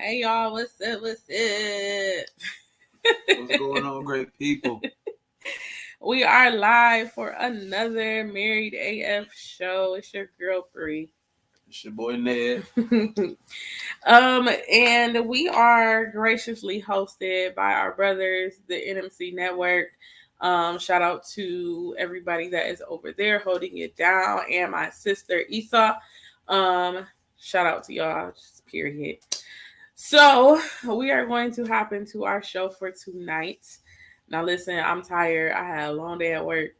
Hey y'all, what's up? What's up? What's going on, great people? We are live for another Married AF show. It's your girl Bree. It's your boy Ned. And we are graciously hosted by our brothers, the NMC Network. Shout out to everybody that is over there holding it down, and my sister Esau. Shout out to y'all, just period. So we are going to hop into our show for tonight. Now listen, I'm tired. I had a long day at work.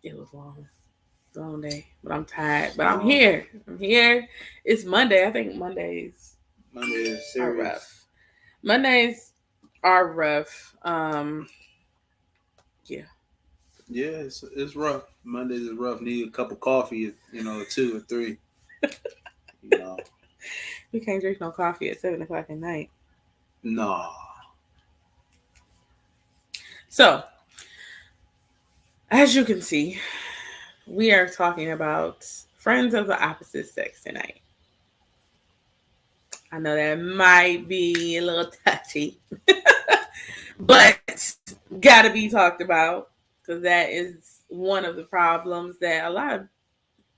It was long day, but I'm tired. But I'm here. I'm here. It's Monday. I think Mondays is are serious. rough. Mondays are rough. Yeah. Yeah, it's rough. Mondays is rough. Need a cup of coffee, 2 or 3. We can't drink no coffee at 7:00 at night. No. So, as you can see, we are talking about friends of the opposite sex tonight. I know that might be a little touchy, but gotta be talked about because that is one of the problems that a lot of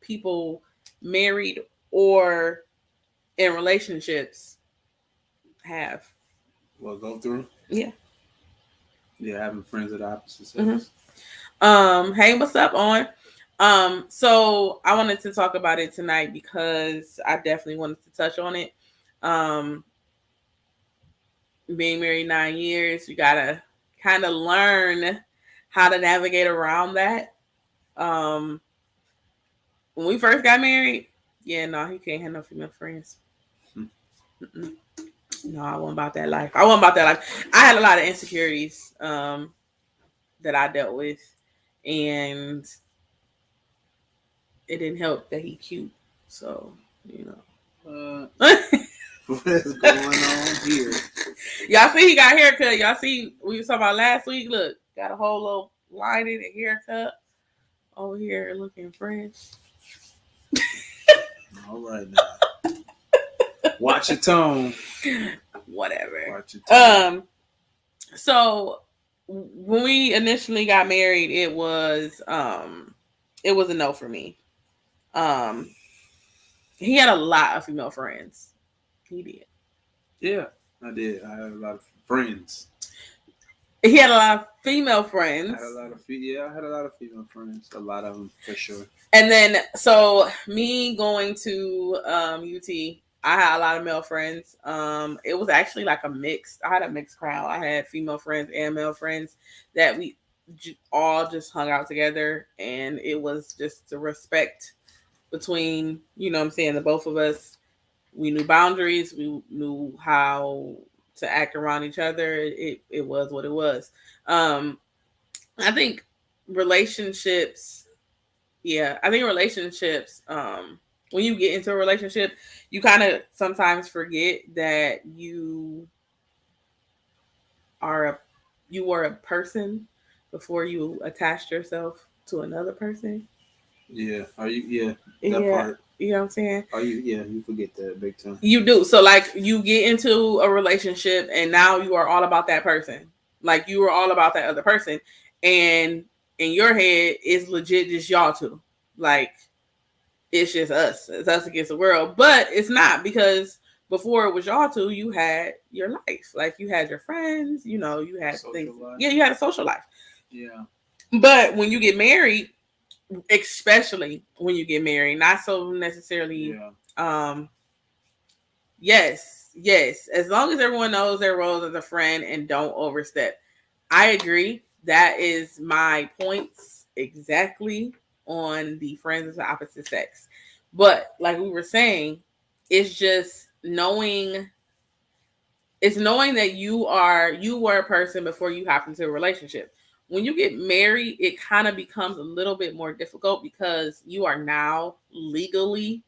people married or in relationships have. Well, go through. Yeah. Yeah, having friends of the opposite sex. Hey, what's up, on? So I wanted to talk about it tonight because I definitely wanted to touch on it. Being married 9 years, you gotta kind of learn how to navigate around that. When we first got married, he can't have no female friends. No, I wasn't about that life. I had a lot of insecurities that I dealt with, and it didn't help that he cute. So, What is going on here? Y'all see he got a haircut. Y'all see we was talking about last week. Look, got a whole little line in a haircut over here looking fresh. All right now. Watch your tone. Whatever. Watch your tone. So when we initially got married, it was a no for me. He had a lot of female friends. He did. Yeah, I did. I had a lot of friends. He had a lot of female friends. I had a lot of female friends. A lot of them for sure. And then, so me going to UT, I had a lot of male friends. It was actually like I had a mixed crowd. I had female friends and male friends that we all just hung out together, and it was just the respect between, the both of us. We knew boundaries. We knew how to act around each other. It was what it was. I think relationships. Yeah, I think relationships. When you get into a relationship, you kind of sometimes forget that you were a person before you attached yourself to another person. Yeah. Are you? Yeah. That part. You know what I'm saying? Are you? Yeah, you forget that big time. You do. So like you get into a relationship and now you are all about that person. Like you were all about that other person. And in your head, it's legit just y'all two. Like it's just us. It's us against the world. But it's not, because before it was y'all two, you had your life. Like you had your friends, you had social things. Life. Yeah, you had a social life. Yeah. But when you get married, especially when you get married, not so necessarily. Yeah. Yes. As long as everyone knows their roles as a friend and don't overstep. I agree. That is my points exactly on the friends of the opposite sex. But like we were saying, it's just knowing that you were a person before you hop into a relationship. When you get married, it kind of becomes a little bit more difficult because you are now legally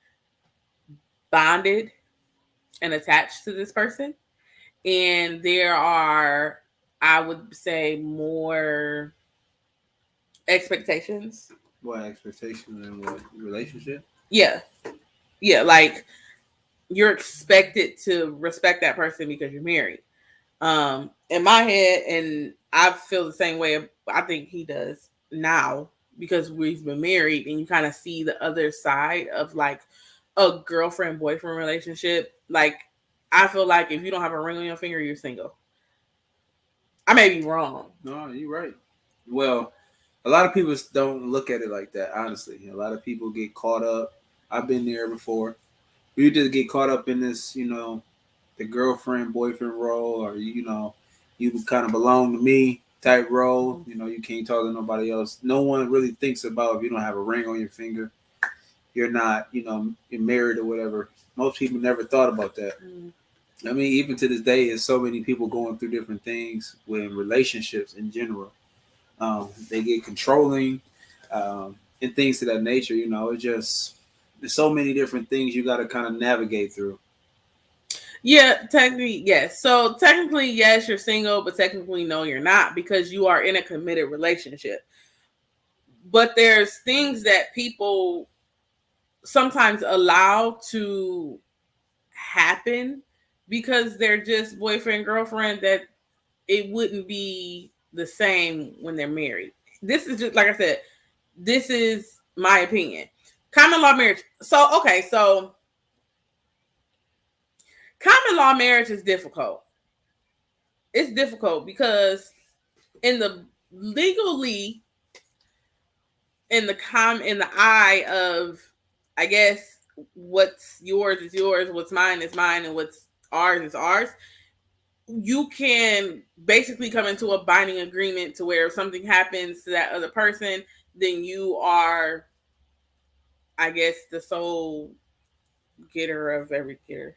bonded and attached to this person. And there are, I would say, more expectations. What expectations in what relationship? Yeah. Like you're expected to respect that person because you're married. In my head, and I feel the same way. I think he does now because we've been married, and you kind of see the other side of like a girlfriend boyfriend relationship. Like, I feel like if you don't have a ring on your finger, you're single. I may be wrong. No, you're right. Well, a lot of people don't look at it like that. Honestly, a lot of people get caught up. I've been there before. You just get caught up in this, the girlfriend boyfriend role, or you kind of belong to me type role. You can't talk to nobody else. No one really thinks about if you don't have a ring on your finger, you're not, you're married or whatever. Most people never thought about that. I mean, even to this day, there's so many people going through different things with relationships in general. They get controlling and things to that nature. It's just there's so many different things you got to kind of navigate through. Yeah, technically, yes. So technically, yes, you're single, but technically, no, you're not because you are in a committed relationship. But there's things that people sometimes allow to happen because they're just boyfriend, girlfriend, that it wouldn't be the same when they're married. This is just, like I said, this is my opinion. Common law marriage. So, okay, so common law marriage is difficult. It's difficult because in the legally in the eye of, I guess, what's yours is yours, what's mine is mine, and what's ours is ours. You can basically come into a binding agreement to where if something happens to that other person, then you are, I guess, the sole getter of every getter.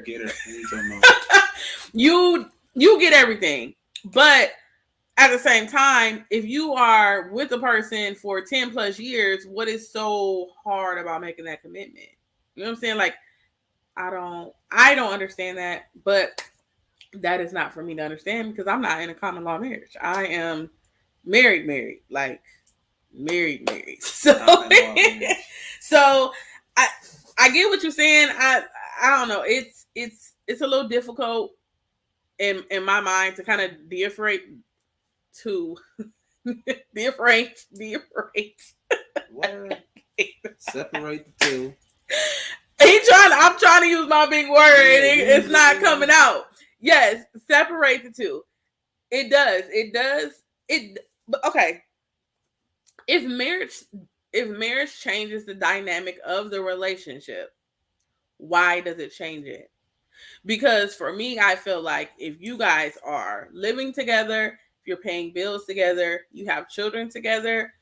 Getter. You get everything, but at the same time, if you are with a person for 10 plus years, what is so hard about making that commitment? You know what I'm saying? Like, I don't understand that, but that is not for me to understand because I'm not in a common law marriage. I am married, like married. So, so I get what you're saying. I don't know. It's a little difficult in my mind to kind of to differentiate. What? Separate the two. I'm trying to use my big word, and it's not coming out. Yes, separate the two. It does. But okay. If marriage changes the dynamic of the relationship, why does it change it? Because for me, I feel like if you guys are living together, if you're paying bills together, you have children together,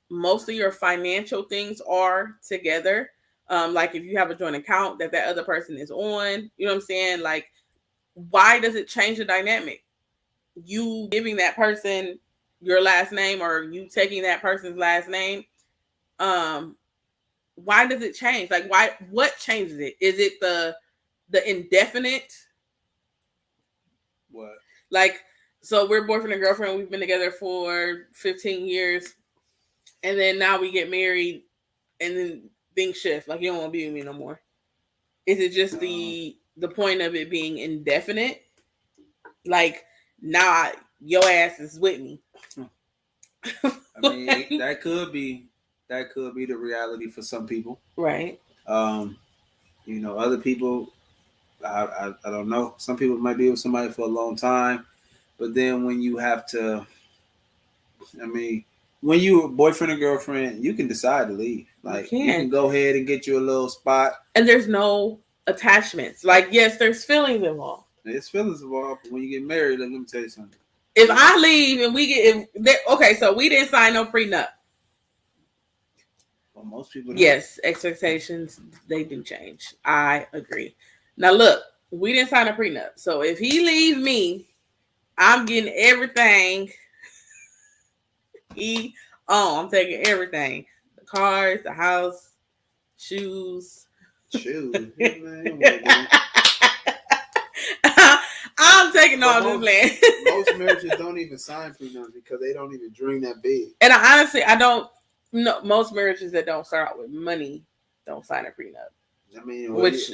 most of your financial things are together. Like if you have a joint account that other person is on, you know what I'm saying? Like, why does it change the dynamic? You giving that person your last name or you taking that person's last name, why does it change? Like, what changes it? Is it the indefinite? What? Like, so we're boyfriend and girlfriend. We've been together for 15 years. And then now we get married and then things shift. Like, you don't want to be with me no more. Is it just the point of it being indefinite? Like, now your ass is with me. I mean, that could be the reality for some people. Right. Other people, I don't know. Some people might be with somebody for a long time, but then when you have to, I mean, when you're boyfriend and girlfriend, you can decide to leave. Like, you can go ahead and get you a little spot. And there's no attachments. Like, yes, there's feelings involved. There's feelings involved, but when you get married, let me tell you something. If I leave and okay, so we didn't sign no prenup. Well, most people don't. Yes, expectations, they do change. I agree. Now look, we didn't sign a prenup. So if he leave me, I'm getting everything. I'm taking everything. The cars, the house, shoes. I'm taking all this land. Most marriages don't even sign prenups because they don't even dream that big. And I don't know, most marriages that don't start out with money don't sign a prenup. I mean, which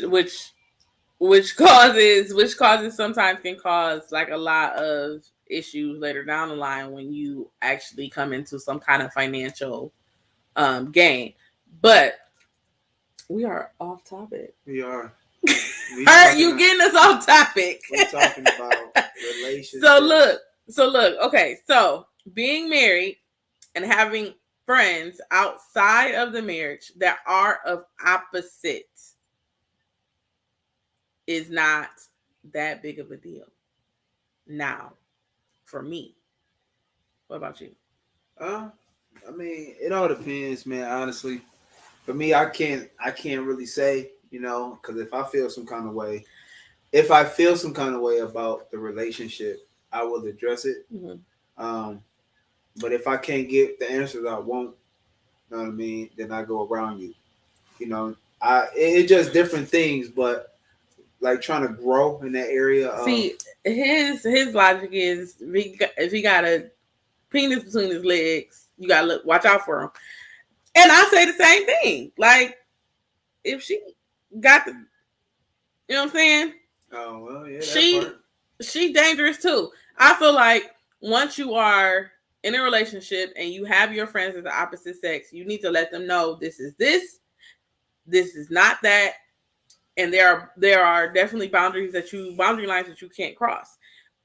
causes sometimes can cause like a lot of issues later down the line when you actually come into some kind of financial gain. But we are off topic. we are. Are you getting us off topic? We're talking about relationships. So look. Okay, so being married and having friends outside of the marriage that are of opposite is not that big of a deal. Now, for me, what about you? Uh, I mean, it all depends, man. Honestly, for me, I can't really say, because if I feel some kind of way about the relationship, I will address it. Mm-hmm. Um, but if I can't get the answers I want, you know what I mean, then I go around you. You know, it's just different things, but like trying to grow in that area of. See, his logic is if he got a penis between his legs, you gotta watch out for him. And I say the same thing. Like if she got the, you know what I'm saying? Oh well, yeah, that She part. she dangerous too. I feel like once you are in a relationship and you have your friends of the opposite sex, you need to let them know this is this is not that, and there are definitely boundary lines that you can't cross.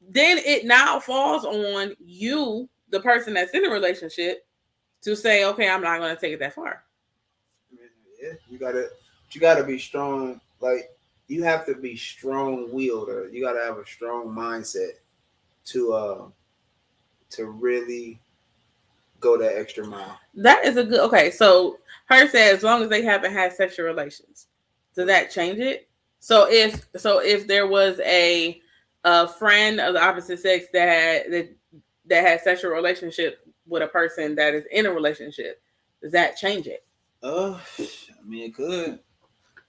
Then it now falls on you, the person that's in a relationship, to say, okay, I'm not going to take it that far. Yeah, you gotta be strong. Like you have to be strong willed, or you gotta have a strong mindset to really go that extra mile. That is a good. Okay, so her said as long as they haven't had sexual relations, does that change it? So if there was a friend of the opposite sex that had sexual relationship with a person that is in a relationship, does that change it? I mean, it could.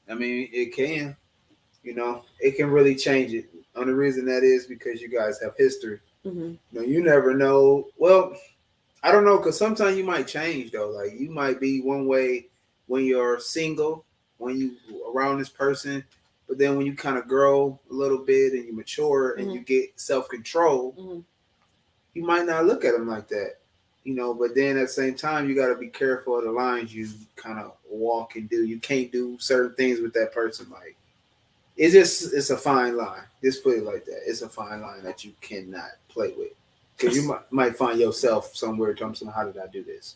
I mean, it can. It can really change it. Only reason that is because you guys have history. Mm-hmm. You never know. Well, I don't know, because sometimes you might change though. Like you might be one way when you're single, when you around this person, but then when you kind of grow a little bit and you mature and you get self control, you might not look at them like that. But then at the same time, you got to be careful of the lines you kind of walk and do. You can't do certain things with that person. Like it's a fine line. Just put it like that. It's a fine line that you cannot play with. Because you might find yourself somewhere talking, how did I do this?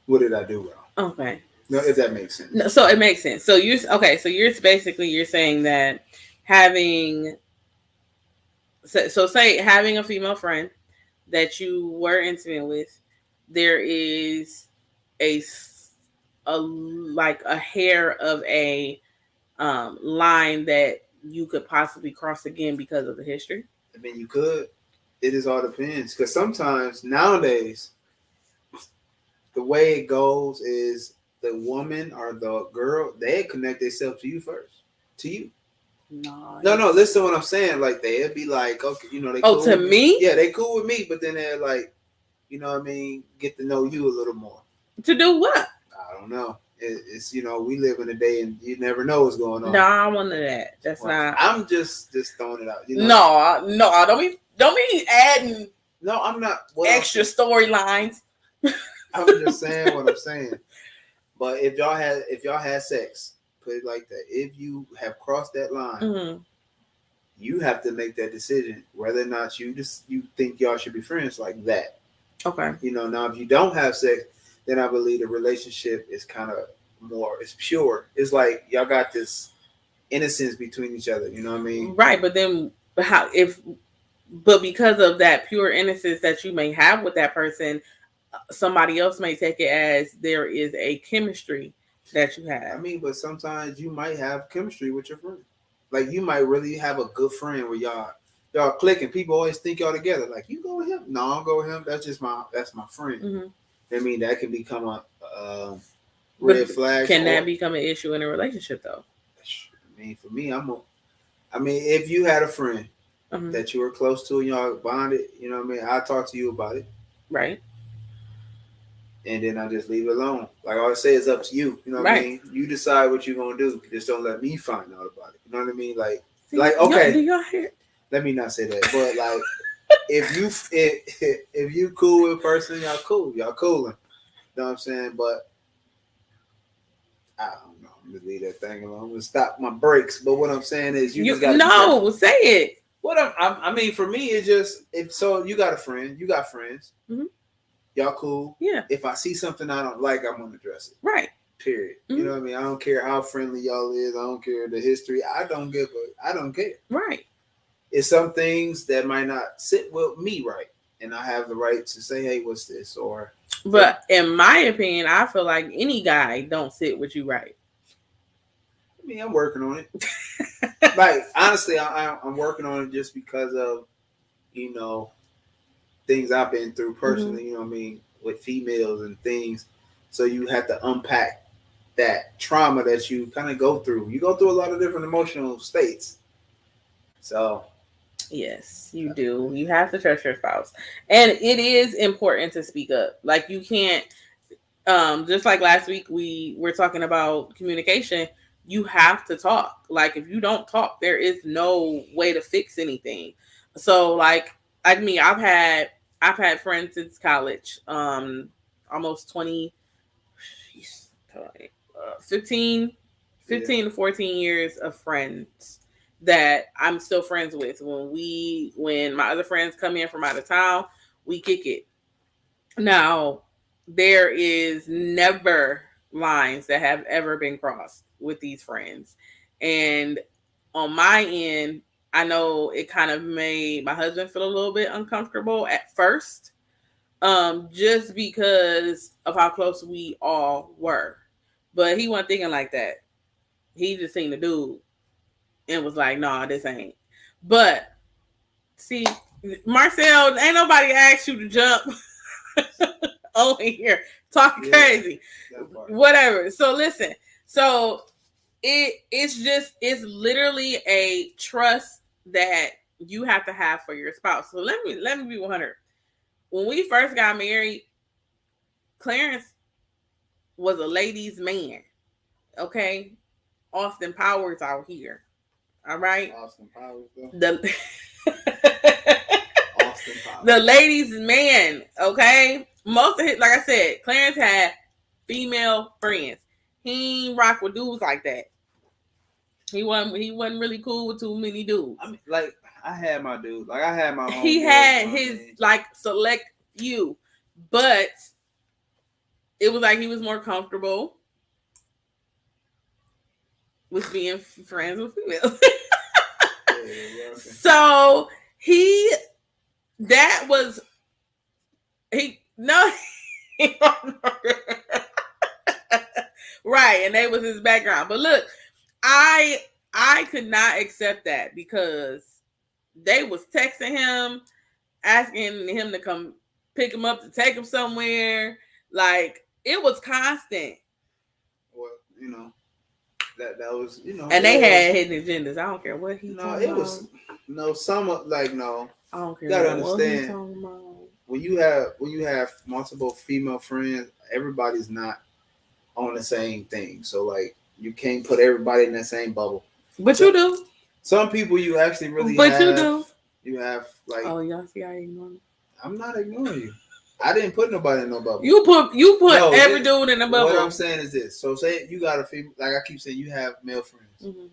What did I do wrong? Okay. No, if that makes sense. No, so it makes sense. So you're okay. So you're saying that having so say having a female friend that you were intimate with, there is a like a hair of a line that you could possibly cross again because of the history. I mean, you could. It just all depends. Because sometimes nowadays, the way it goes is the woman or the girl, they connect themselves to you first. To you. No. Listen to what I'm saying. Like they'd be like, okay, they. Oh, to me? Yeah, they cool with me, but then they're like, what I mean, get to know you a little more. To do what? I don't know. It's we live in a day and you never know what's going on. No, I want that. That's not. I'm just throwing it out. No, don't be adding. No, I'm not. Extra storylines. I'm just saying what I'm saying. But if y'all had sex, put it like that. If you have crossed that line, you have to make that decision whether or not you think y'all should be friends like that. Okay. Now if you don't have sex, then I believe the relationship is kind of it's pure. It's like y'all got this innocence between each other. You know what I mean? Right, but then but because of that pure innocence that you may have with that person, somebody else may take it as there is a chemistry that you have. I mean, but sometimes you might have chemistry with your friend. Like you might really have a good friend where y'all click and people always think y'all together. Like you go with him? No, I'll go with him. That's my friend. Mm-hmm. I mean, that can become a red flag. Can that become an issue in a relationship though? I mean, for me, if you had a friend that you were close to and y'all bonded, you know what I mean, I'll talk to you about it. Right. and then I just leave it alone. Like I always say, it's up to you. You know what I mean? You decide what you're gonna do. Just don't let me find out about it. You know what I mean? Like okay. Do y'all hear? Let me not say that, but like if you cool with a person, y'all cool. Y'all cooling. You know what I'm saying? But I don't know. I'm gonna leave that thing alone. I'm gonna stop my brakes. But what I'm saying is, you just gotta say it. What I mean, for me, it's just if so. You got a friend. You got friends. Mm-hmm. Y'all cool. Yeah. If I see something I don't like, I'm gonna address it. Right. Period. Mm-hmm. You know what I mean? I don't care how friendly y'all is. I don't care the history. I don't care. Right. It's some things that might not sit with me right, and I have the right to say, "Hey, what's this?" But in my opinion, I feel like any guy don't sit with you right. I mean, I'm working on it. Like honestly, I'm working on it just because of things I've been through personally. Mm-hmm. You know what I mean, with females and things. So you have to unpack that trauma that you kind of go through. You go through a lot of different emotional states. So. Yes, you do. You have to trust your spouse. And it is important to speak up. Like you can't, just like last week we were talking about communication, you have to talk. Like if you don't talk, there is no way to fix anything. So like me, I've had friends since college, almost 20, 15 to 14 years of friends that I'm still friends with. When my other friends come in from out of town, we kick it. Now, there is never lines that have ever been crossed with these friends. And on my end, I know it kind of made my husband feel a little bit uncomfortable at first, just because of how close we all were. But he wasn't thinking like that. He just seen the dude and was like, "Nah, this ain't." But see, Marcel, ain't nobody asked you to jump over here talking crazy, whatever. So listen, so it's literally a trust that you have to have for your spouse. So let me be 100. When we first got married, Clarence was a ladies' man. Okay, Austin Powers out here. All right. Austin Powers, the the ladies' man. Okay. Most of his, like I said, Clarence had female friends. He ain't rock with dudes like that. He wasn't really cool with too many dudes. I mean, like I had my dude. Like I had my. He had his like select few, but it was like he was more comfortable with being friends with females. So right, and that was his background. But look, I could not accept that because they was texting him, asking him to come pick him up to take him somewhere. Like it was constant. Well, that was and they had hidden agendas. I don't care what he. No, it was some like no. I don't care. You gotta understand when you have multiple female friends, everybody's not on the same thing. So like you can't put everybody in that same bubble. But you do. Some people you actually really. But you do. You have like. Oh, y'all see, I ignore me. I'm not ignoring you. I didn't put nobody in no bubble. You put every dude in a bubble. What I'm saying is this. So say you got a female, like I keep saying, you have male friends. Mm-hmm.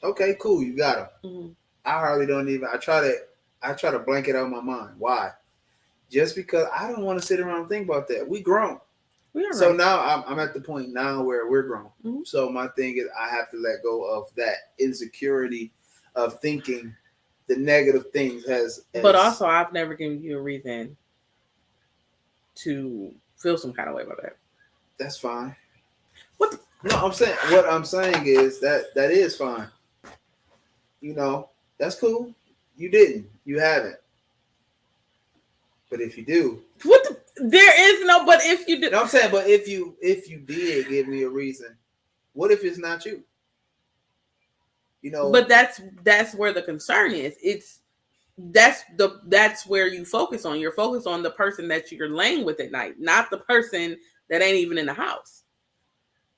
Okay, cool, you got them. Mm-hmm. I hardly don't even. I try to blank it out of my mind. Why? Just because I don't want to sit around and think about that. We grown. So right. Now I'm at the point now where we're grown. Mm-hmm. So my thing is I have to let go of that insecurity of thinking the negative things as But also I've never given you a reason to feel some kind of way about that. That's fine. What I'm saying is that is fine. That's cool. You didn't. You haven't. But if you do, there is no. But if you do, I'm saying. But if you did give me a reason, what if it's not you? But that's where the concern is. That's where you focus on. You're focused on the person that you're laying with at night, not the person that ain't even in the house.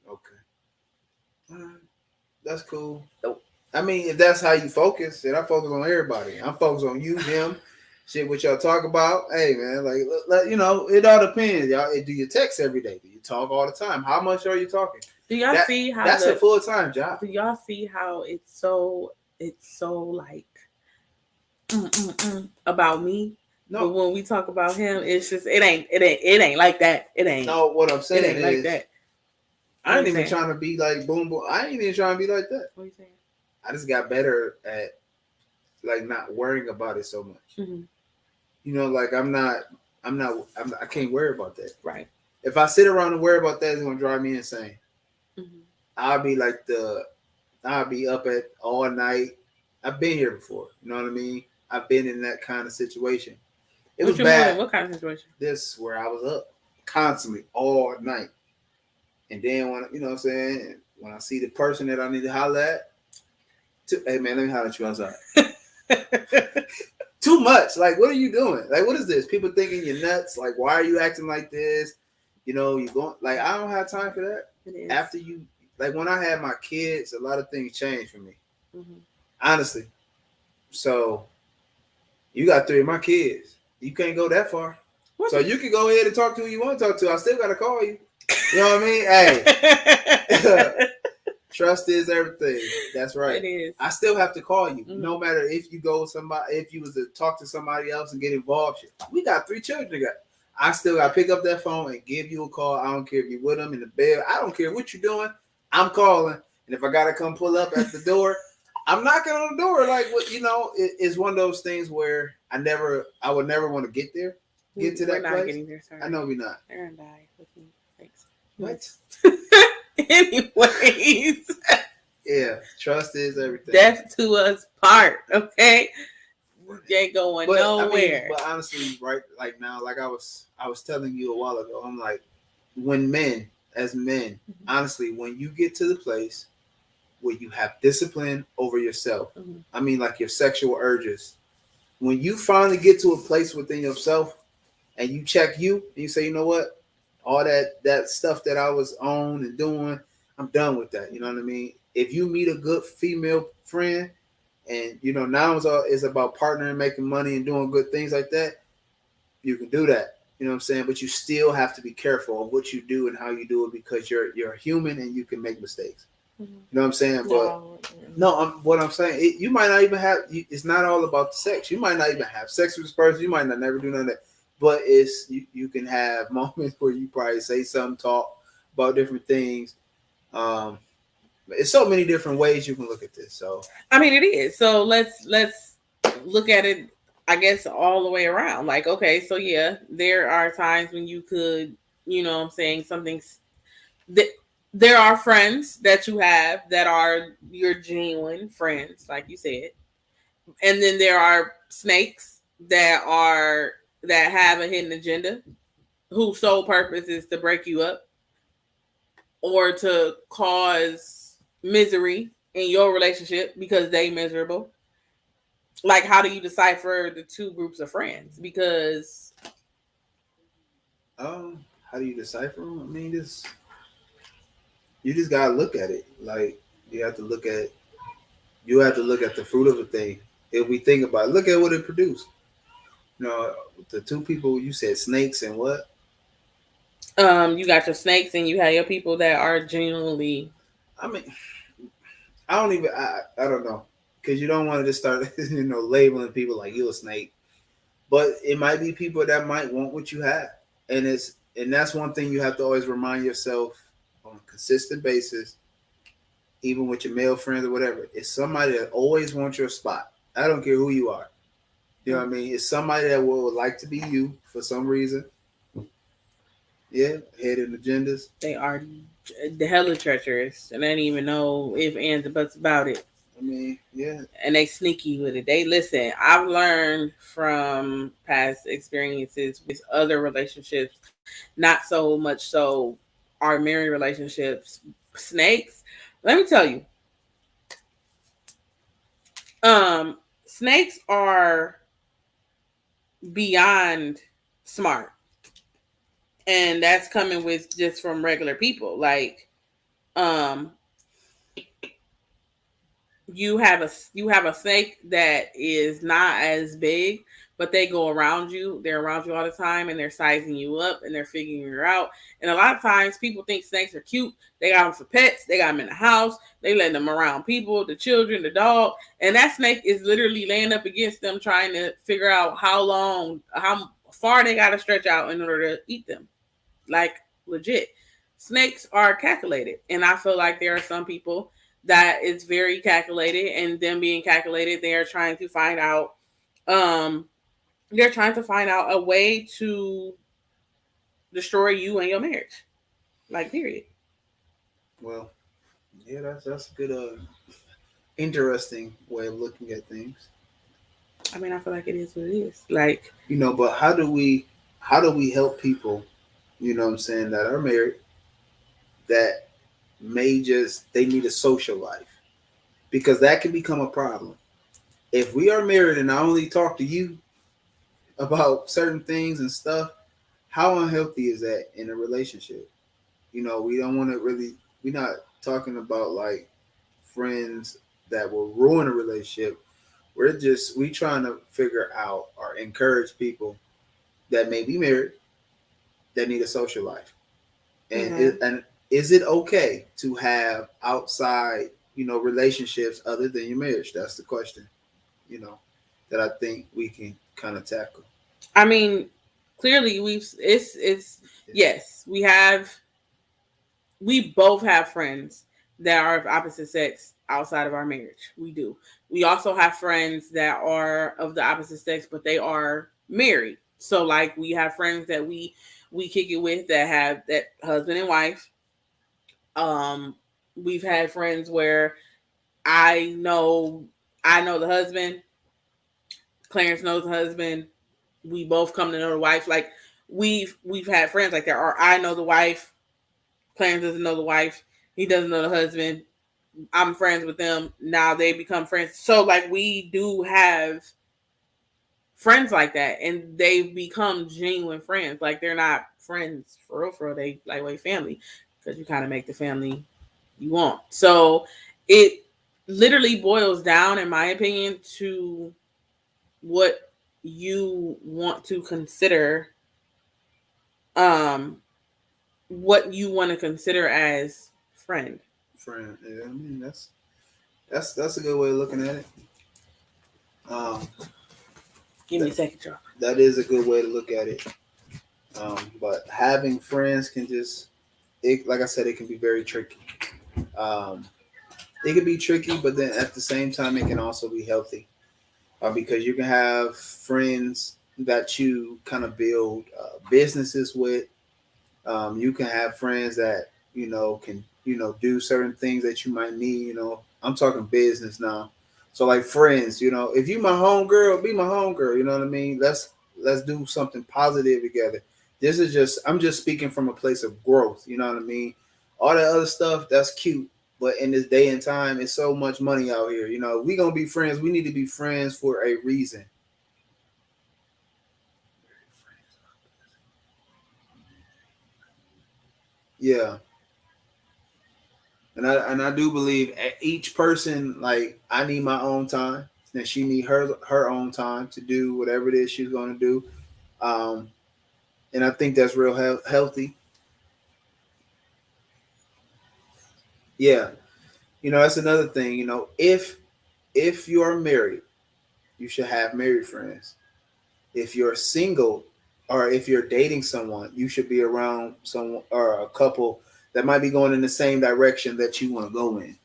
Okay. That's cool. Nope. I mean, if that's how you focus, then I focus on everybody. I'm focused on you, him, shit. What y'all talk about? Hey, man, like you know, it all depends. Y'all, do you text every day? Do you talk all the time? How much are you talking? Do y'all see how that's a full time job? Do y'all see how it's so like about me? No. But when we talk about him, it's just it ain't like that. It ain't. No, what I'm saying it ain't is, like that. I ain't even trying to be like boom boom. I ain't even trying to be like that. What are you saying? I just got better at like not worrying about it so much. Mm-hmm. You know, like I can't worry about that. Right. If I sit around and worry about that, it's gonna drive me insane. Mm-hmm. I'll be up at all night. I've been here before. You know what I mean? I've been in that kind of situation. It was bad. What kind of situation? This where I was up constantly all night. And then when you know what I'm saying, when I see the person that I need to holler at, hey man, let me holler at you outside. Too much. Like, what are you doing? Like, what is this? People thinking you're nuts. Like, why are you acting like this? You know, you going like I don't have time for that. After you like when I had my kids, a lot of things changed for me. Mm-hmm. Honestly. So you got 3 of my kids. You can't go that far. So you can go ahead and talk to who you want to talk to. I still gotta call you. You know what I mean? Hey. Trust is everything. That's right. It is. I still have to call you. Mm-hmm. No matter if you go somebody, if you was to talk to somebody else and get involved. We got 3 children together. I still got to pick up that phone and give you a call. I don't care if you're with them in the bed. I don't care what you're doing. I'm calling. And if I got to come pull up at the door, I'm knocking on the door. Like, you know, it's one of those things where I would never want to get there. Get to that place. We're not getting there, sorry. I know we're not. They're going to die with me. Thanks. What? Anyways. Yeah, trust is everything. Death to us part, okay? We ain't going nowhere. I mean, but honestly, right, like now, like I was telling you a while ago, I'm like, when men, honestly, when you get to the place where you have discipline over yourself, I mean, like your sexual urges, when you finally get to a place within yourself and you check you and you say, you know what, all that stuff that I was on and doing, I'm done with that. You know what I mean? If you meet a good female friend and, you know, now it's about partnering, making money and doing good things like that, you can do that. You know what I'm saying? But you still have to be careful of what you do and how you do it because you're human and you can make mistakes. Mm-hmm. You know what I'm saying? But what I'm saying, you might not even have, it's not all about the sex. You might not even have sex with this person. You might not never do none of that. But it's you can have moments where you probably say something, talk about different things. It's so many different ways you can look at this. So I mean, it is. So let's look at it, I guess, all the way around. Like, okay, so yeah, there are times when you could, you know what I'm saying, there are friends that you have that are your genuine friends, like you said. And then there are snakes that have a hidden agenda, whose sole purpose is to break you up or to cause misery in your relationship because they miserable. Like, how do you decipher the 2 groups of friends? Because how do you decipher them? I mean, you just gotta look at it. Like, you have to look at the fruit of a thing. If we think about it, look at what it produced. You know, the 2 people you said, snakes and what? You got your snakes and you have your people that are genuinely. I mean, I don't know, because you don't want to just start labeling people like you're a snake, but it might be people that might want what you have, and that's one thing you have to always remind yourself on a consistent basis, even with your male friends or whatever. It's somebody that always wants your spot. I don't care who you are. You know what I mean? It's somebody that would like to be you for some reason. Yeah, hidden agendas. They are the hella treacherous, and I didn't even know if ands or buts about it. I mean, yeah. And they sneaky with it. They listen. I've learned from past experiences with other relationships, not so much so our married relationships. Snakes. Let me tell you. Snakes are beyond smart. and that's coming with just from regular people. Like, um, you have a snake that is not as big, but they go around you. They're around you all the time, and they're sizing you up, and they're figuring you out. And a lot of times, people think snakes are cute. They got them for pets. They got them in the house. They let them around people, the children, the dog, and that snake is literally laying up against them, trying to figure out how far they got to stretch out in order to eat them. Like, legit. Snakes are calculated. And I feel like there are some people that it's very calculated, and them being calculated, they are trying to find out um they're trying to find out a way to destroy you and your marriage. Like, period. Well, yeah, that's a good, interesting way of looking at things. I mean, I feel like it is what it is. Like, But how do we help people? What I'm saying, that are married, that may just they need a social life, because that can become a problem. If we are married and I only talk to you about certain things and stuff, how unhealthy is that in a relationship? We don't want to really. We're not talking about like friends that will ruin a relationship. We trying to figure out or encourage people that may be married that need a social life. And mm-hmm. is it okay to have outside, relationships other than your marriage? That's the question, you know, that I think we can kind of tackle. I mean, clearly it's yes, we both have friends that are of opposite sex outside of our marriage. We do. We also have friends that are of the opposite sex, but they are married. So, like, we have friends that we kick it with that have that husband and wife. Um, we've had friends where I know I know the husband, Clarence knows the husband. We both come to know the wife. Like, we've had friends like that. Or I know the wife, Clarence doesn't know the wife. He doesn't know the husband. I'm friends with them. Now they become friends. So, like, we do have friends like that, and they've become genuine friends. Like, they're not friends for real, for real. They like way family, because you kind of make the family you want. So it literally boils down, in my opinion, to what you want to consider, um, what you want to consider as friend. Friend, yeah, I mean that's a good way of looking at it. Um, Give me a that second, y'all. that is a good way to look at it. But having friends can like I said, it can be very tricky. Um, it can be tricky, but then at the same time, it can also be healthy, because you can have friends that you kind of build businesses with. You can have friends that can do certain things that you might need. I'm talking business now. So like friends, if you my homegirl, be my homegirl. You know what I mean? Let's do something positive together. I'm just speaking from a place of growth. You know what I mean? All that other stuff, that's cute. But in this day and time, it's so much money out here. We gonna be friends. We need to be friends for a reason. Yeah. And I do believe each person, like, I need my own time, and she need her own time to do whatever it is she's going to do. Um, and I think that's real healthy. Yeah, that's another thing. If you are married, you should have married friends. If you're single, or if you're dating someone, you should be around someone or a couple that might be going in the same direction that you want to go in.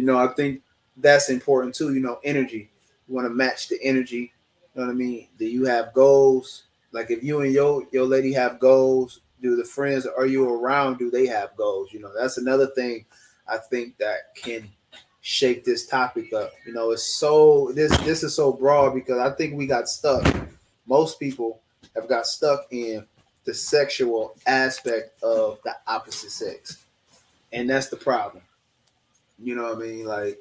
I think that's important too. Energy. You want to match the energy. You know what I mean? Do you have goals? Like, if you and your lady have goals, do the friends are you around? Do they have goals? That's another thing I think that can shape this topic up. It's so this is so broad, because I think we got stuck. Most people have got stuck in the sexual aspect of the opposite sex, and that's the problem. You know what I mean? Like,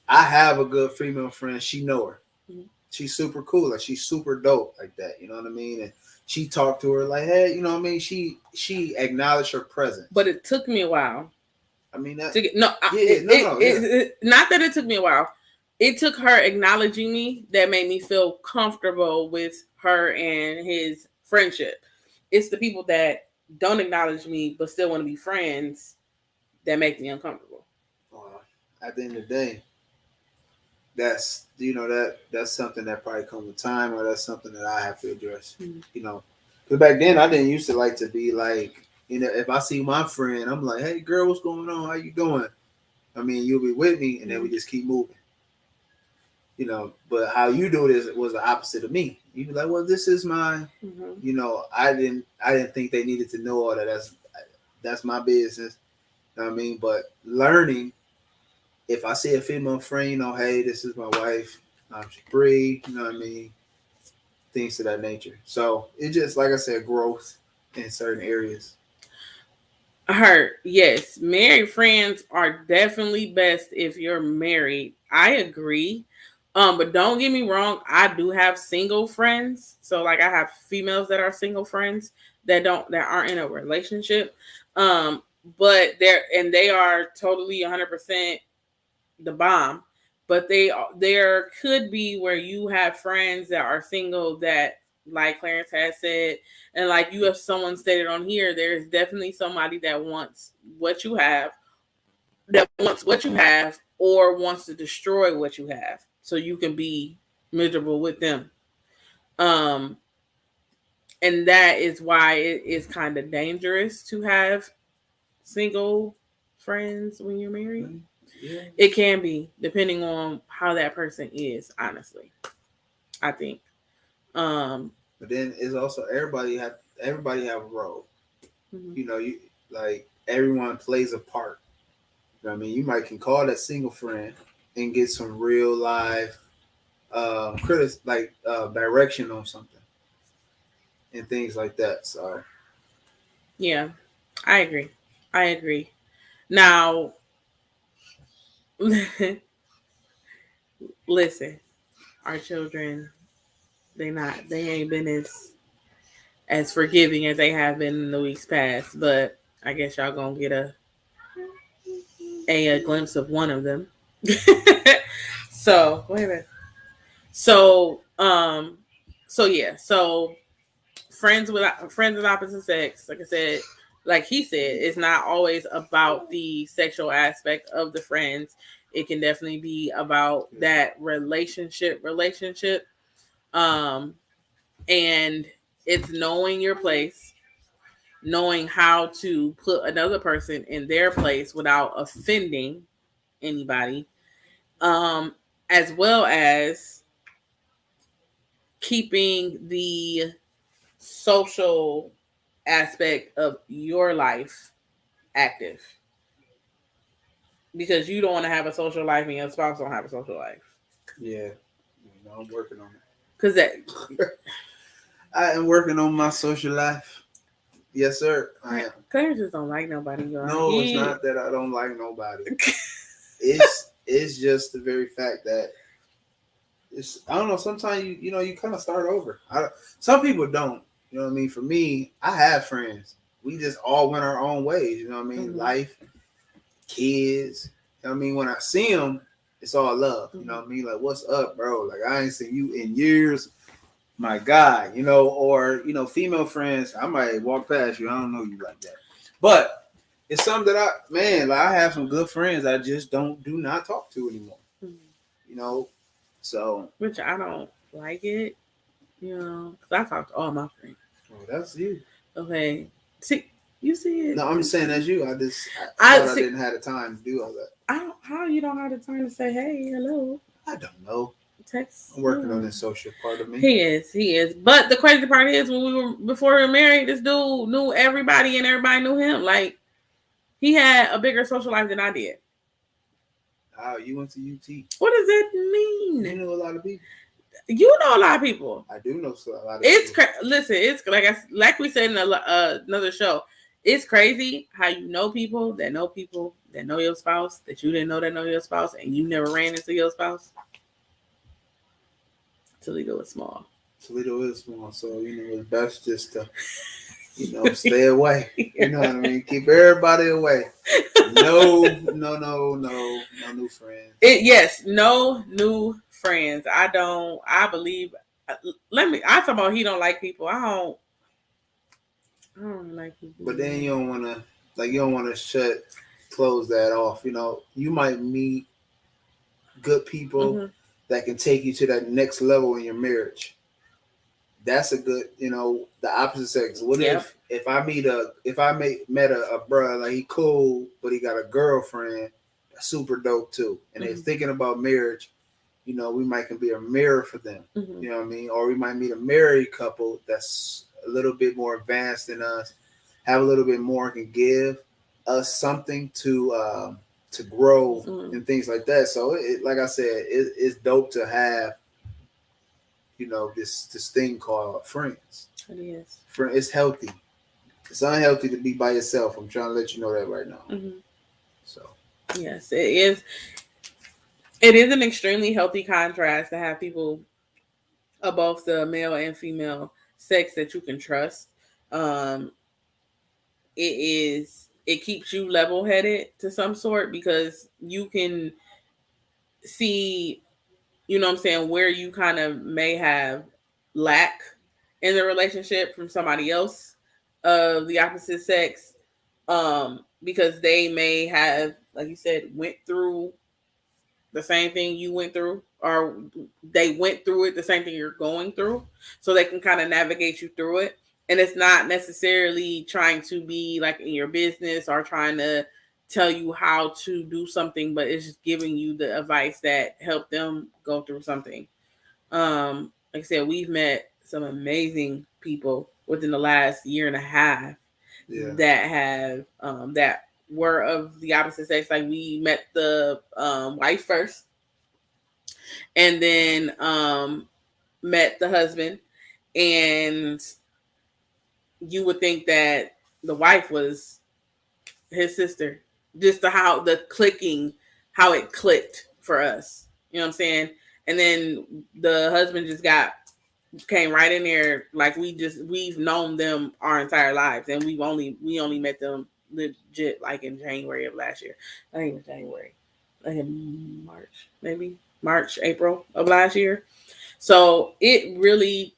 I have a good female friend. She know her. Mhm. She's super cool. Like, she's super dope like that. You know what I mean? And she talked to her like, hey, you know what I mean? She acknowledged her presence. But it took me a while. I mean, that, to get, no, yeah, not that it took me a while. It took her acknowledging me that made me feel comfortable with her and his friendship. It's the people that don't acknowledge me but still want to be friends that make me uncomfortable. At the end of the day, that's that's something that probably comes with time, or that's something that I have to address. Mm-hmm. You know, because back then I didn't used to like to be like, if I see my friend, I'm like, hey girl, what's going on? How you doing? I mean, you'll be with me, and then we just keep moving. But how you do this was the opposite of me. You be like, well, this is my, I didn't think they needed to know all that. That's my business. You know what I mean? But learning, if I see a female friend, hey, this is my wife. She's free. You know what I mean? Things to that nature. So it just, like I said, growth in certain areas. Yes, married friends are definitely best if you're married. I agree. But don't get me wrong, I do have single friends. So like I have females that are single friends that aren't in a relationship. But they are totally 100% the bomb. But there could be where you have friends that are single that, like Clarence has said, and like you have someone stated on here, there's definitely somebody that wants what you have, or wants to destroy what you have so you can be miserable with them. Um, and that is why it is kind of dangerous to have single friends when you're married. Yeah. It can be, depending on how that person is, honestly. I think. But then it's also everybody have a role. Mm-hmm. You like everyone plays a part. You know what I mean? You might can call that single friend and get some real live direction on something and things like that. So Yeah, I agree. Now, listen, our children, they ain't been as forgiving as they have been in the weeks past, but I guess y'all gonna get a glimpse of one of them. So wait a minute. So so friends with opposite sex, like I said, like he said, it's not always about the sexual aspect of the friends. It can definitely be about that relationship. Um, and it's knowing your place, knowing how to put another person in their place without offending anybody, um, as well as keeping the social aspect of your life active, because you don't want to have a social life and your spouse don't have a social life. Yeah, I'm working on it. Because that I am working on my social life. Yes, sir. I am. Clarence just don't like nobody. No, it's not that I don't like nobody. it's just the very fact that I don't know. Sometimes you kind of start over. Some people don't. You know what I mean? For me, I have friends. We just all went our own ways. You know what I mean? Mm-hmm. Life, kids. You know what I mean? When I see them, it's all love. You know what I mean? Like, what's up, bro? Like, I ain't seen you in years. My guy, or female friends. I might walk past you. I don't know you like that, but it's something that I have some good friends I just do not talk to anymore. Mm-hmm. So which I don't like it, because I talk to all my friends. Oh, that's you. Okay, see, you see it. No, I'm just saying that's you. I thought I didn't have the time to do all that. How you don't have the time to say hey, hello? I don't know. Text. I'm working on this social part of me. He is. But the crazy part is, before we were married, this dude knew everybody and everybody knew him. Like, he had a bigger social life than I did. Oh, you went to UT. What does that mean? You know a lot of people. You know a lot of people. I do know a lot of people. Listen, it's like we said in another show. It's crazy how you know people that know your spouse that you didn't know that know your spouse, and you never ran into your spouse. Toledo is small. Toledo is small, so it's best just to stay away. You know what I mean? Keep everybody away. No, no, no, no, no new friends. Yes, no new friends. I don't. I believe. Let me. I talk about he don't like people. I don't. I don't really like people. But then you don't want to close that off. You might meet good people that can take you to that next level in your marriage. That's a good, the opposite sex. What if I met a brother, like he cool, but he got a girlfriend that's super dope too, and they're thinking about marriage. We might can be a mirror for them. You know what I mean? Or we might meet a married couple that's a little bit more advanced than us, have a little bit more, can give us something to grow and things like that. So, like I said, it's dope to have this thing called friends. It is. It's healthy. It's unhealthy to be by yourself. I'm trying to let you know that right now. So yes, it is. It is an extremely healthy contrast to have people of both the male and female sex that you can trust. It keeps you level headed to some sort because you can see, what I'm saying, where you kind of may have lack in the relationship from somebody else of the opposite sex, because they may have, like you said, went through the same thing you went through, or they went through it, the same thing you're going through, so they can kind of navigate you through it. And it's not necessarily trying to be like in your business or trying to tell you how to do something, but it's just giving you the advice that helped them go through something. Like I said, we've met some amazing people within the last year and a half that have that were of the opposite sex. Like we met the wife first, and then met the husband, and you would think that the wife was his sister, just how the clicking, how it clicked for us. You know what I'm saying? And then the husband just came right in there, like we've known them our entire lives, and we only met them legit like in January of last year. I think it was January, like in March, maybe March, April of last year. So it really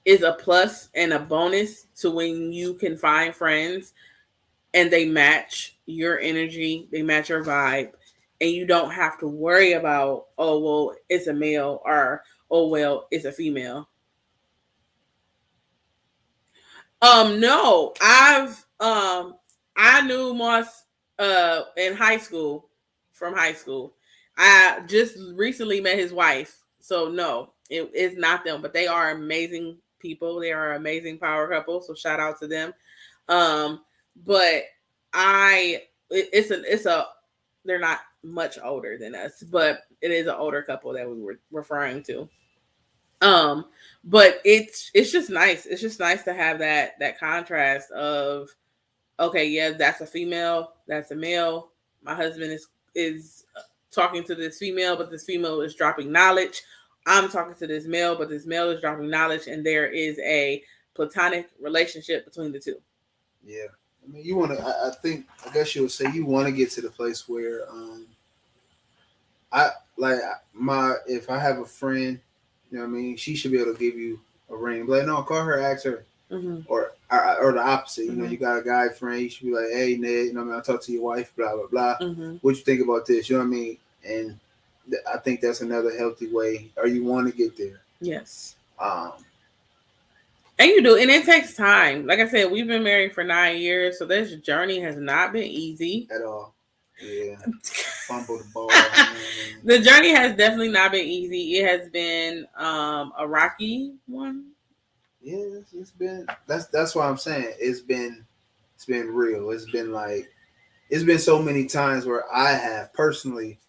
is a plus and a bonus to when you can find friends and they match your energy, they match your vibe, and you don't have to worry about, oh well, it's a male, or oh well, it's a female. No, I knew Moss in high school, from high school. I just recently met his wife. So no, it's not them, but they are amazing people. They are an amazing power couple. So shout out to them. Um, but it's a they're not much older than us, but it is an older couple that we were referring to. Um, but it's just nice. It's just nice to have that contrast of, okay, yeah, that's a female, that's a male. My husband is talking to this female, but this female is dropping knowledge. I'm talking to this male, but this male is dropping knowledge, and there is a platonic relationship between the two. Yeah, I mean, you want to. I guess you would say you want to get to the place where, I like if I have a friend, what I mean, she should be able to give you a ring. Like, no, call her, ask her, or the opposite. You got a guy friend, you should be like, hey Ned, I mean, I talked to your wife, blah blah blah. What you think about this? You know what I mean? And I think that's another healthy way, or you want to get there. Yes. And you do, and it takes time. Like I said, we've been married for 9 years, so this journey has not been easy at all. Yeah, fumble the ball. The journey has definitely not been easy. It has been a rocky one. Yeah, it's been. That's why I'm saying it's been real. It's been so many times where I have personally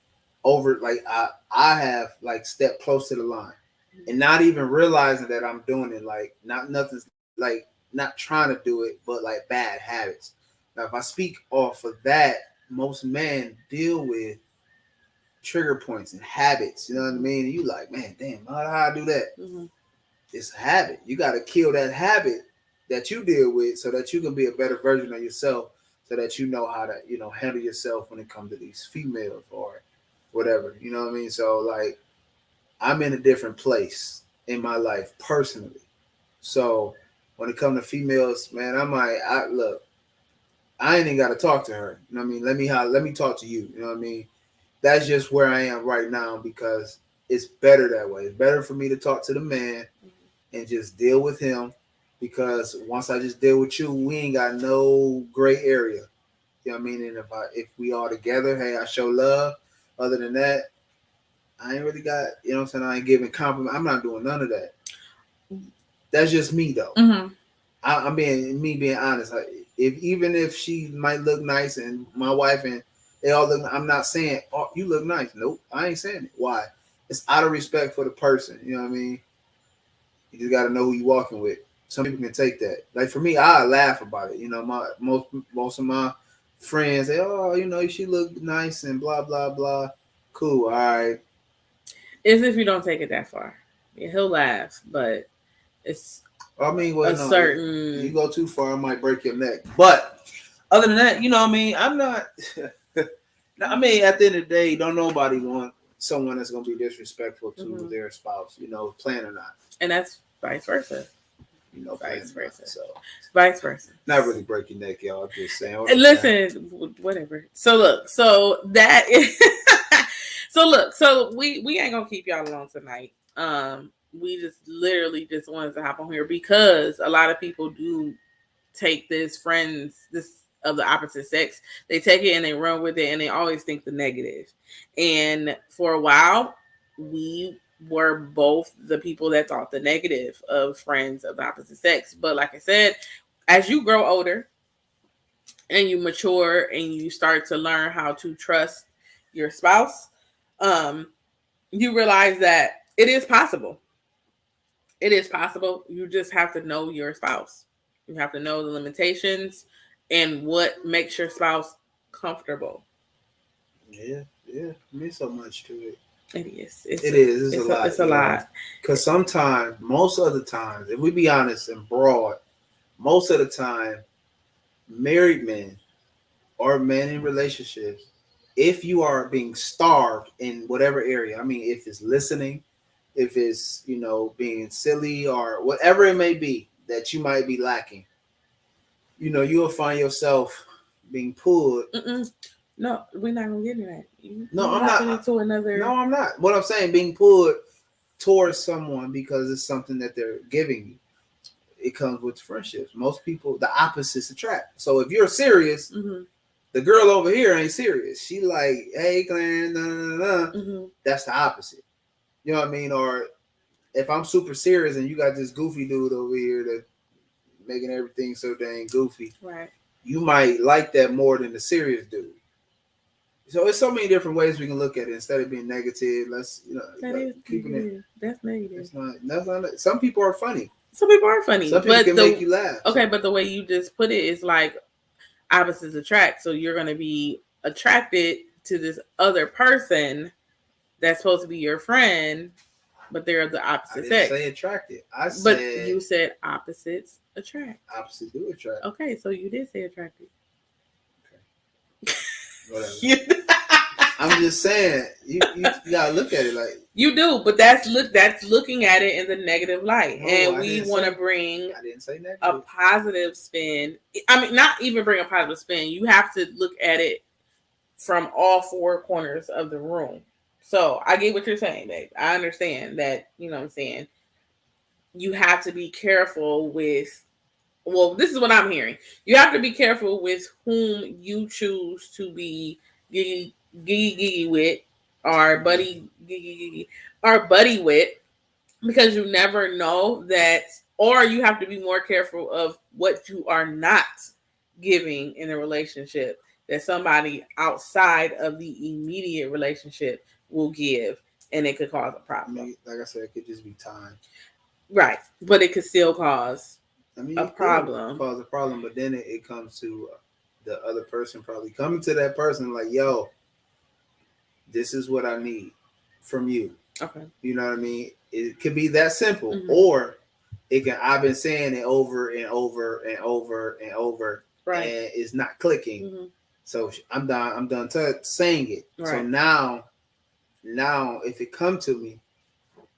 I have stepped close to the line and not even realizing that I'm doing it. Like nothing's not trying to do it, but like bad habits. Now, if I speak off of that, most men deal with trigger points and habits. You know what I mean? And you like, man, damn, how do I do that? Mm-hmm. It's a habit. You got to kill that habit that you deal with so that you can be a better version of yourself, so that you know how to, handle yourself when it comes to these females or whatever. You know what I mean? So like, I'm in a different place in my life personally. So when it comes to females, man, I look, I ain't even got to talk to her. You know what I mean? Let me talk to you. You know what I mean? That's just where I am right now because it's better that way. It's better for me to talk to the man and just deal with him because once I just deal with you, we ain't got no gray area. You know what I mean? And if we all together, hey, I show love. Other than that, I ain't really got, you know what I'm saying? I ain't giving compliment. I'm not doing none of that. That's just me though. Mm-hmm. I'm being honest. Even if she might look nice and my wife and they all look, I'm not saying, oh, you look nice. Nope, I ain't saying it. Why? It's out of respect for the person. You know what I mean? You just got to know who you walking with. Some people can take that. Like for me, I laugh about it. My most of my friends say, "Oh, she look nice and blah blah blah." Cool, all right. As if you don't take it that far. Yeah, he'll laugh, but it's I mean, a well, no, you certain. go too far, I might break your neck. But other than that, you know what I mean? I'm not. I mean, at the end of the day, don't nobody want someone that's gonna be disrespectful to their spouse, plan or not. And that's vice versa. Vice versa. So vice versa. Not really break your neck, y'all. I'm just saying. Listen, whatever. So look, so that is. So we ain't gonna keep y'all alone tonight. We just literally just wanted to hop on here because a lot of people do take this of the opposite sex. They take it and they run with it and they always think the negative. And for a while, we were both the people that thought the negative of friends of the opposite sex. But like I said, as you grow older and you mature and you start to learn how to trust your spouse, you realize that it is possible. It is possible. You just have to know your spouse. You have to know the limitations and what makes your spouse comfortable. Yeah, it means so much to it. It is. It's a lot. It's a lot. Because sometimes, most of the times, if we be honest and broad, most of the time, married men or men in relationships, if you are being starved in whatever area, I mean, if it's listening, if it's, being silly or whatever it may be that you might be lacking, you'll find yourself being pulled. No, we're not gonna get into that. No, I'm not. Into another. No, I'm not. What I'm saying, being pulled towards someone because it's something that they're giving you. It comes with friendships. Most people, the opposites attract. So if you're serious, the girl over here ain't serious. She like, hey, Glenn, That's the opposite. You know what I mean? Or if I'm super serious and you got this goofy dude over here that making everything so dang goofy, right? You might like that more than the serious dude. So it's so many different ways we can look at it. Instead of being negative, let's keeping it. That's negative. It's not. That's not. Some people are funny. Some people are funny. Some people can make you laugh. Okay, but the way you just put it is like opposites attract. So you're going to be attracted to this other person that's supposed to be your friend, but they're of the opposite sex. I didn't say attracted. But you said opposites attract. Opposites do attract. Okay, so you did say attracted. Okay. Whatever. I'm just saying you gotta look at it like you do, but that's looking at it in the negative light, and we want to bring I didn't say negative. A positive spin. I mean, not even bring a positive spin. You have to look at it from all four corners of the room. So I get what you're saying, babe. I understand that. You know what I'm saying. You have to be careful with. Well, this is what I'm hearing. You have to be careful with whom you choose to be giggy with, or buddy with, because you never know that, or you have to be more careful of what you are not giving in a relationship that somebody outside of the immediate relationship will give, and it could cause a problem. I mean, like I said, it could just be time. Right, but it could still cause a problem. Cause a problem, but then it comes to the other person probably coming to that person like, yo, This is what I need from you. Okay. You know what I mean? It could be that simple, Mhm. or it can. I've been saying it over and over and over and over, Right. and it's not clicking. Mhm. So I'm done. I'm done saying it. So Right. now if it come to me,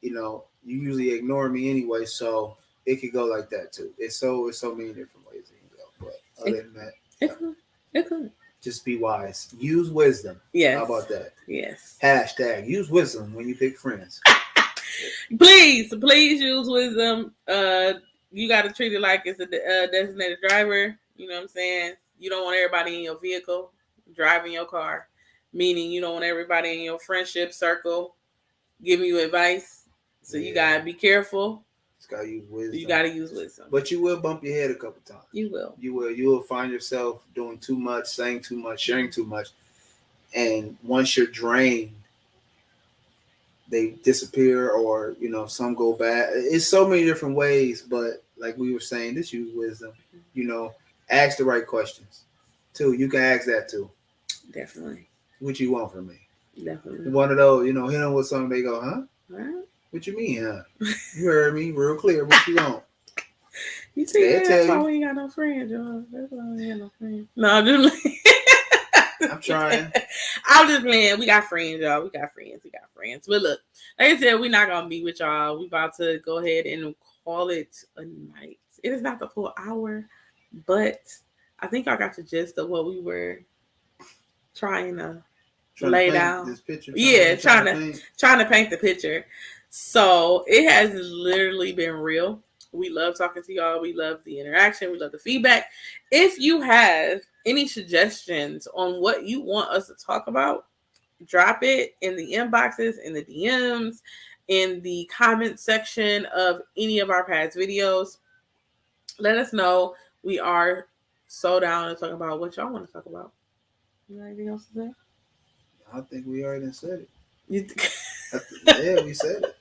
you usually ignore me anyway. So it could go like that too. It's so many different ways it can go. But other than that, It could. It could. just be wise. Use wisdom. Yes. How about that? Yes. Hashtag use wisdom when you pick friends. Please use wisdom. You got to treat it like it's a designated driver. You know what I'm saying? You don't want everybody in your vehicle driving your car, meaning you don't want everybody in your friendship circle giving you advice. So you got to be careful. Just got to use wisdom. You got to use wisdom. But you will bump your head a couple times. You will. You will find yourself doing too much, saying too much, sharing too much. And once you're drained, they disappear, or some go bad. It's so many different ways, but like we were saying, just use wisdom. Ask the right questions too. You can ask that too. Definitely. What you want from me? Definitely. One of those, hit them with something. They go, huh? What you mean, huh? You heard me real clear. What you want? You see, that's why we ain't got no friends, y'all. That's why we ain't got no friends. No, I'm just I'm trying. I'm just playing. We got friends, y'all. We got friends. But look, like I said, we're not gonna be with y'all. We about to go ahead and call it a night. It is not the full hour, but I think I got the gist of what we were trying to lay down. This picture. Trying to paint the picture. So it has literally been real. We love talking to y'all. We love the interaction. We love the feedback. If you have any suggestions on what you want us to talk about, drop it in the inboxes, in the DMs, in the comment section of any of our past videos. Let us know. We are so down to talk about what y'all want to talk about. You got anything else to say? I think we already said it. Yeah, we said it.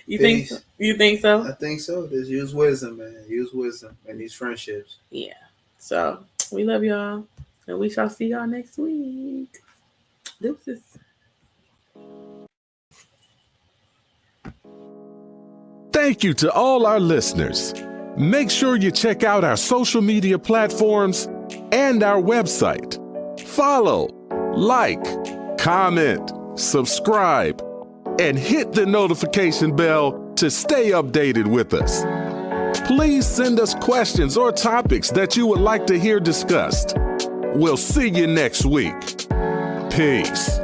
You think so? You think so? I think so. Just use wisdom, man. Use wisdom in these friendships. Yeah. So we love y'all, and we shall see y'all next week. Deuces. Thank you to all our listeners. Make sure you check out our social media platforms and our website. Follow, like, comment, subscribe, and hit the notification bell to stay updated with us. Please send us questions or topics that you would like to hear discussed. We'll see you next week. Peace.